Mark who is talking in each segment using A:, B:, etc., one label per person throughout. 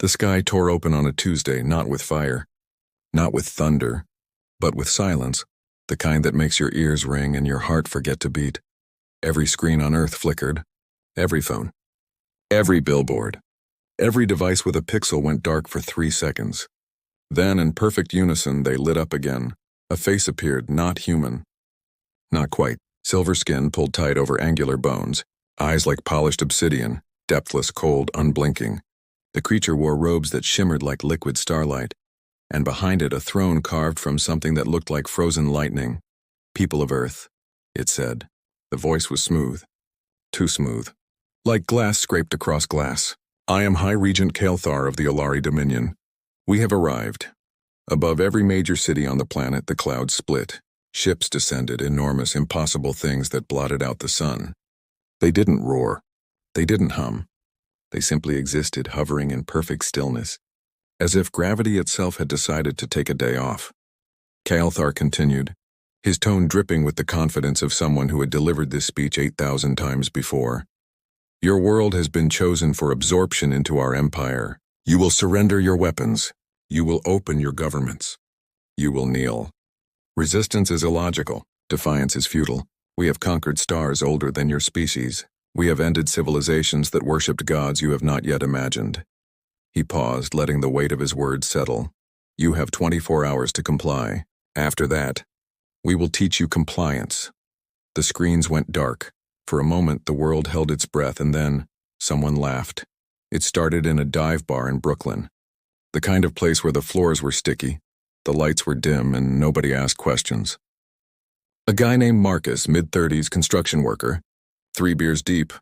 A: The sky tore open on a Tuesday, not with fire, not with thunder, but with silence, the kind that makes your ears ring and your heart forget to beat. Every screen on Earth flickered. Every phone. Every billboard. Every device with a pixel went dark for 3 seconds. Then, in perfect unison, they lit up again. A face appeared, not human. Not quite. Silver skin pulled tight over angular bones, eyes like polished obsidian, depthless, cold, unblinking. The creature wore robes that shimmered like liquid starlight, and behind it a throne carved from something that looked like frozen lightning. "People of Earth," it said. The voice was smooth. Too smooth. Like glass scraped across glass. "I am High Regent Kael'thar of the Alari Dominion. We have arrived." Above every major city on the planet, the clouds split. Ships descended, enormous, impossible things that blotted out the sun. They didn't roar. They didn't hum. They simply existed, hovering in perfect stillness, as if gravity itself had decided to take a day off. Kael'thar continued, his tone dripping with the confidence of someone who had delivered this speech 8,000 times before. "Your world has been chosen for absorption into our empire. You will surrender your weapons. You will open your governments. You will kneel. Resistance is illogical. Defiance is futile. We have conquered stars older than your species. We have ended civilizations that worshipped gods you have not yet imagined." He paused, letting the weight of his words settle. "You have 24 hours to comply. After that, we will teach you compliance." The screens went dark. For a moment, the world held its breath, and then someone laughed. It started in a dive bar in Brooklyn, the kind of place where the floors were sticky, the lights were dim, and nobody asked questions. A guy named Marcus, mid-30s construction worker, 3 beers deep,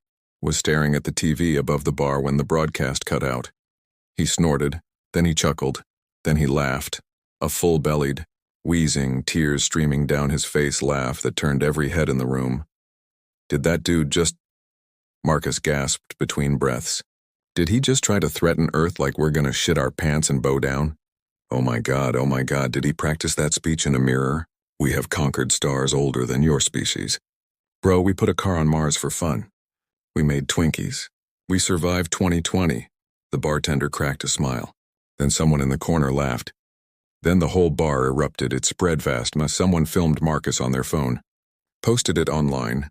A: was staring at the TV above the bar when the broadcast cut out. He snorted, then he chuckled, then he laughed, a full-bellied, wheezing, tears streaming down his face laugh that turned every head in the room. "Did that dude just—" Marcus gasped between breaths. "Did he just try to threaten Earth like we're gonna shit our pants and bow down? Oh my God, did he practice that speech in a mirror? We have conquered stars older than your species. Bro, we put a car on Mars for fun. We made Twinkies. We survived 2020. The bartender cracked a smile. Then someone in the corner laughed. Then the whole bar erupted. It spread fast. Someone filmed Marcus on their phone. Posted it online.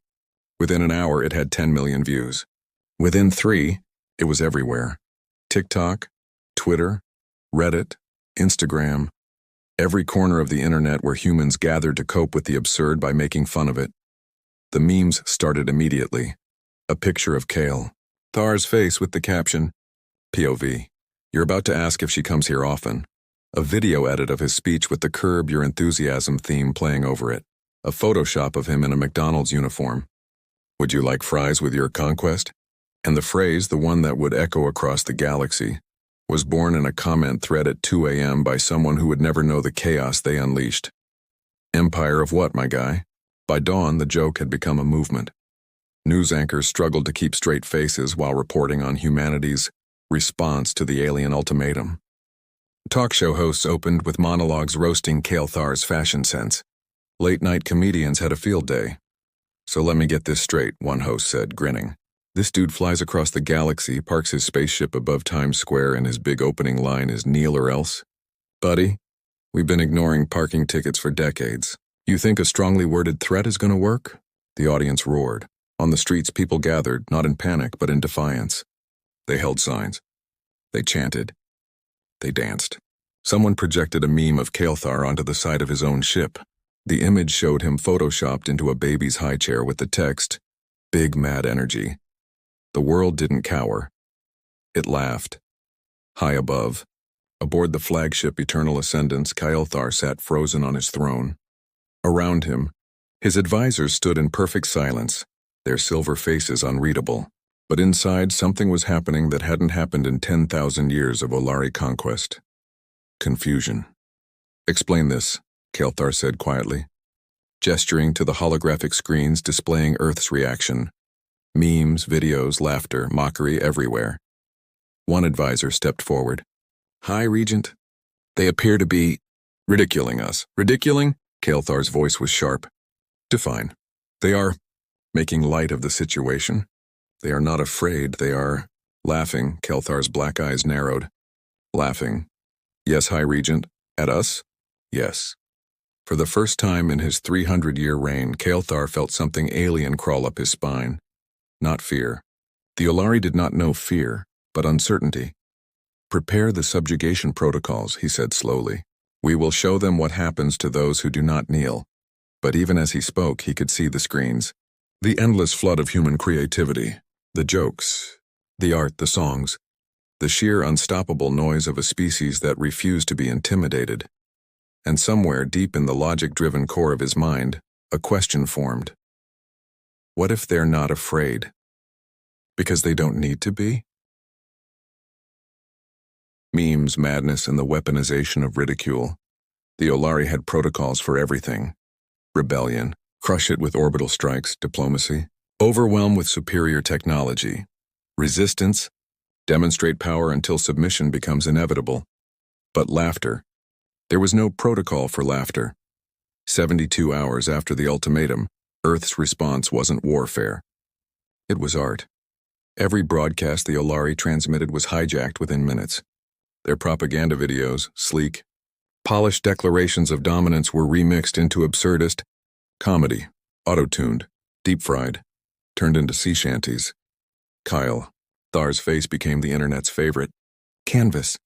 A: Within an hour, it had 10 million views. Within 3, it was everywhere. TikTok, Twitter, Reddit, Instagram. Every corner of the internet where humans gathered to cope with the absurd by making fun of it. The memes started immediately. A picture of Kael'thar's face with the caption, "POV, you're about to ask if she comes here often." A video edit of his speech with the Curb Your Enthusiasm theme playing over it. A Photoshop of him in a McDonald's uniform. "Would you like fries with your conquest?" And the phrase, the one that would echo across the galaxy, was born in a comment thread at 2 a.m. by someone who would never know the chaos they unleashed. Empire of what, my guy? By dawn, the joke had become a movement. News anchors struggled to keep straight faces while reporting on humanity's response to the alien ultimatum. Talk show hosts opened with monologues roasting Kael'thar's fashion sense. Late-night comedians had a field day. "So let me get this straight," one host said, grinning. "This dude flies across the galaxy, parks his spaceship above Times Square, and his big opening line is 'kneel or else'? Buddy, we've been ignoring parking tickets for decades. You think a strongly worded threat is gonna work?" The audience roared. On the streets, people gathered, not in panic, but in defiance. They held signs. They chanted. They danced. Someone projected a meme of Kael'thar onto the side of his own ship. The image showed him photoshopped into a baby's high chair with the text, "Big Mad Energy." The world didn't cower. It laughed. High above, aboard the flagship Eternal Ascendance, Kael'thar sat frozen on his throne. Around him, his advisors stood in perfect silence, their silver faces unreadable. But inside, something was happening that hadn't happened in 10,000 years of Olari conquest. Confusion. "Explain this," Kael'thar said quietly, gesturing to the holographic screens displaying Earth's reaction. Memes, videos, laughter, mockery everywhere. One advisor stepped forward. "High Regent, they appear to be ridiculing us." "Ridiculing?" Kael'thar's voice was sharp. "Define." "They are making light of the situation. They are not afraid, they are..." Laughing, Kael'thar's black eyes narrowed. laughing. Yes, High Regent. At us? Yes. For the first time in his 300-year reign, Kael'thar felt something alien crawl up his spine. Not fear. The Olari did not know fear, but uncertainty. Prepare the subjugation protocols, he said slowly. We will show them what happens to those who do not kneel. But even as he spoke, he could see the screens. The endless flood of human creativity. The jokes. The art, the songs. The sheer unstoppable noise of a species that refused to be intimidated. And somewhere deep in the logic-driven core of his mind, a question formed. What if they're not afraid? Because they don't need to be? Memes, madness, and the weaponization of ridicule. The Olari had protocols for everything. Rebellion, crush it with orbital strikes, diplomacy. Overwhelm with superior technology. Resistance, demonstrate power until submission becomes inevitable. But laughter. There was no protocol for laughter. 72 hours after the ultimatum, Earth's response wasn't warfare. It was art. Every broadcast the Olari transmitted was hijacked within minutes. Their propaganda videos, sleek, polished declarations of dominance were remixed into absurdist comedy, auto-tuned, deep-fried, turned into sea shanties. Kyle, Thar's face became the internet's favorite. Canvas.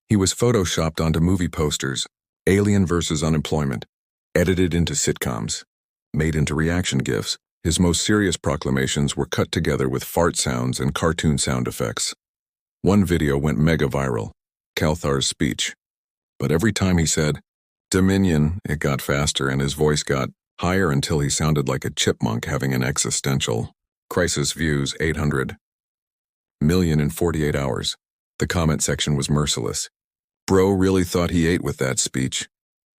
A: He was photoshopped onto movie posters, Alien versus Unemployment, edited into sitcoms, made into reaction GIFs. His most serious proclamations were cut together with fart sounds and cartoon sound effects. One video went mega viral, Kael'thar's speech. But every time he said, Dominion, it got faster and his voice got higher until he sounded like a chipmunk having an existential crisis. Views 800 million in 48 hours. The comment section was merciless. Bro really thought he ate with that speech.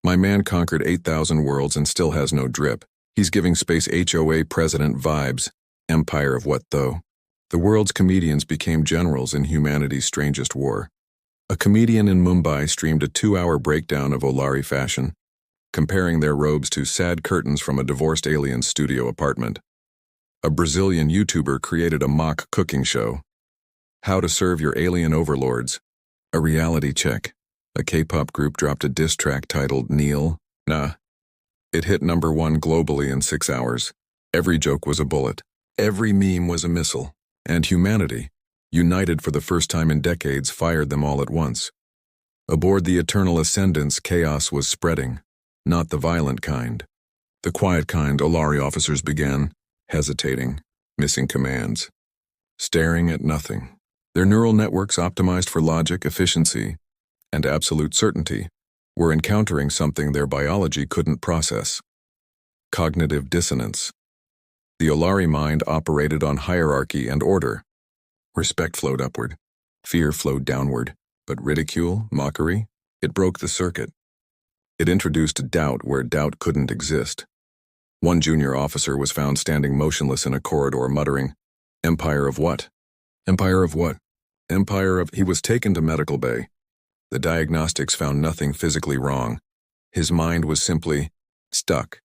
A: My man conquered 8,000 worlds and still has no drip. He's giving space HOA president vibes. Empire of what, though? The world's comedians became generals in humanity's strangest war. A comedian in Mumbai streamed a 2-hour breakdown of Olari fashion, comparing their robes to sad curtains from a divorced alien's studio apartment. A Brazilian YouTuber created a mock cooking show. How to serve your alien overlords. A reality check. A K-pop group dropped a diss track titled Kneel. Nah. It hit #1 globally in 6 hours. Every joke was a bullet. Every meme was a missile. And humanity, united for the first time in decades, fired them all at once. Aboard the Eternal Ascendance, chaos was spreading. Not the violent kind. The quiet kind. Olari officers began hesitating, missing commands, staring at nothing. Their neural networks, optimized for logic, efficiency, and absolute certainty, were encountering something their biology couldn't process. Cognitive dissonance. The Olari mind operated on hierarchy and order. Respect flowed upward. Fear flowed downward. But ridicule, mockery, it broke the circuit. It introduced doubt where doubt couldn't exist. One junior officer was found standing motionless in a corridor, muttering, "Empire of what? Empire of what? Empire of..." He was taken to medical bay. The diagnostics found nothing physically wrong. His mind was simply stuck.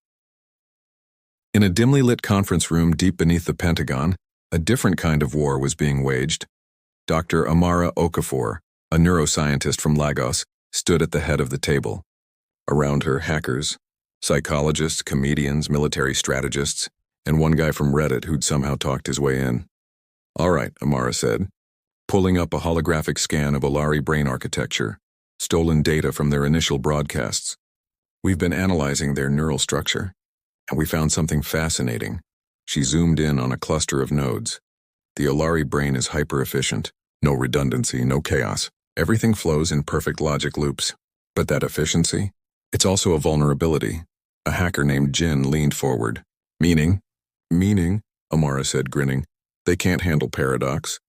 A: In a dimly lit conference room deep beneath the Pentagon, a different kind of war was being waged. Dr. Amara Okafor, a neuroscientist from Lagos, stood at the head of the table. Around her, hackers, psychologists, comedians, military strategists, and one guy from Reddit who'd somehow talked his way in. "All right," Amara said, pulling up a holographic scan of Olari brain architecture, stolen data from their initial broadcasts. "We've been analyzing their neural structure, and we found something fascinating." She zoomed in on a cluster of nodes. The Olari brain is hyper-efficient. No redundancy, no chaos. Everything flows in perfect logic loops. But that efficiency? It's also a vulnerability. A hacker named Jin leaned forward. Meaning? Meaning, Amara said, grinning. They can't handle paradox.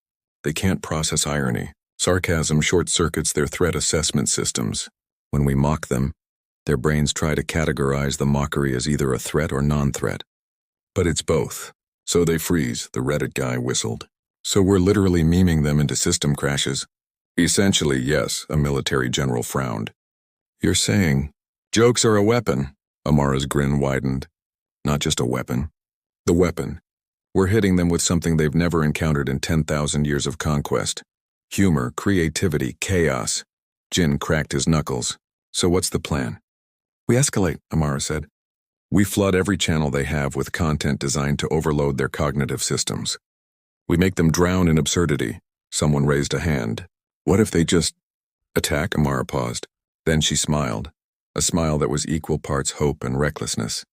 A: They can't process irony. Sarcasm short-circuits their threat assessment systems. When we mock them, their brains try to categorize the mockery as either a threat or non-threat. But it's both. So they freeze, the Reddit guy whistled. So we're literally memeing them into system crashes. Essentially, yes, a military general frowned. You're saying, jokes are a weapon. Amara's grin widened. Not just a weapon. The weapon. We're hitting them with something they've never encountered in 10,000 years of conquest. Humor, creativity, chaos. Jin cracked his knuckles. So what's the plan? We escalate, Amara said. We flood every channel they have with content designed to overload their cognitive systems. We make them drown in absurdity. Someone raised a hand. What if they just attack? Amara paused. Then she smiled, a smile that was equal parts hope and recklessness.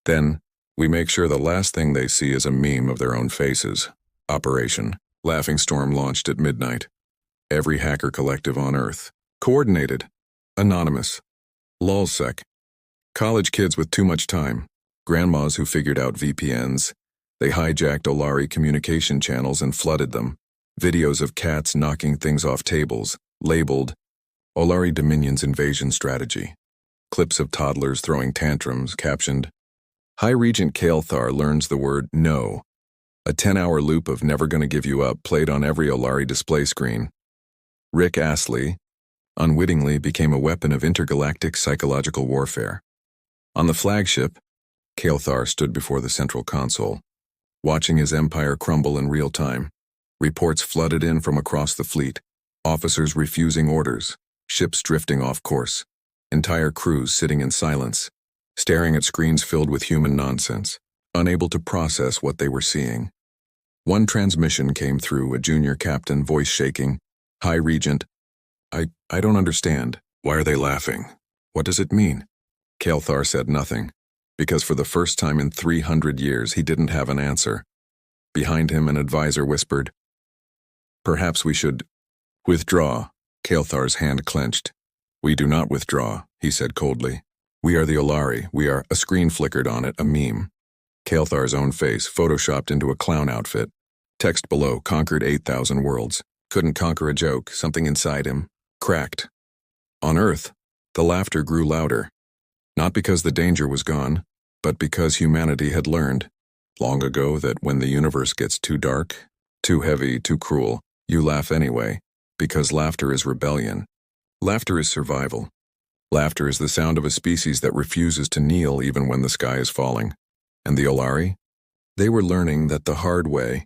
A: Then, we make sure the last thing they see is a meme of their own faces. Operation Laughing Storm launched at midnight. Every hacker collective on Earth. Coordinated. Anonymous. Lulsec. College kids with too much time. Grandmas who figured out VPNs. They hijacked Olari communication channels and flooded them. Videos of cats knocking things off tables, labeled Olari Dominion's invasion strategy. Clips of toddlers throwing tantrums, captioned High Regent Kael'thar learns the word no. A 10-hour loop of Never Gonna Give You Up played on every Olari display screen. Rick Astley, unwittingly, became a weapon of intergalactic psychological warfare. On the flagship, Kael'thar stood before the central console, watching his empire crumble in real time. Reports flooded in from across the fleet, officers refusing orders, ships drifting off course, entire crews sitting in silence, staring at screens filled with human nonsense, unable to process what they were seeing. One transmission came through, a junior captain, voice shaking. High Regent, I don't understand. Why are they laughing? What does it mean? Kael'thar said nothing, because for the first time in 300 years he didn't have an answer. Behind him, an advisor whispered, Perhaps we should withdraw. Kael'thar's hand clenched. We do not withdraw, he said coldly. We are the Olari. We are. A screen flickered on it, a meme. Kael'thar's own face, photoshopped into a clown outfit. Text below, conquered 8,000 worlds. Couldn't conquer a joke, something inside him. Cracked. On Earth, the laughter grew louder. Not because the danger was gone, but because humanity had learned, long ago, that when the universe gets too dark, too heavy, too cruel, you laugh anyway, because laughter is rebellion. Laughter is survival. Laughter is the sound of a species that refuses to kneel even when the sky is falling. And the Olari? They were learning that the hard way,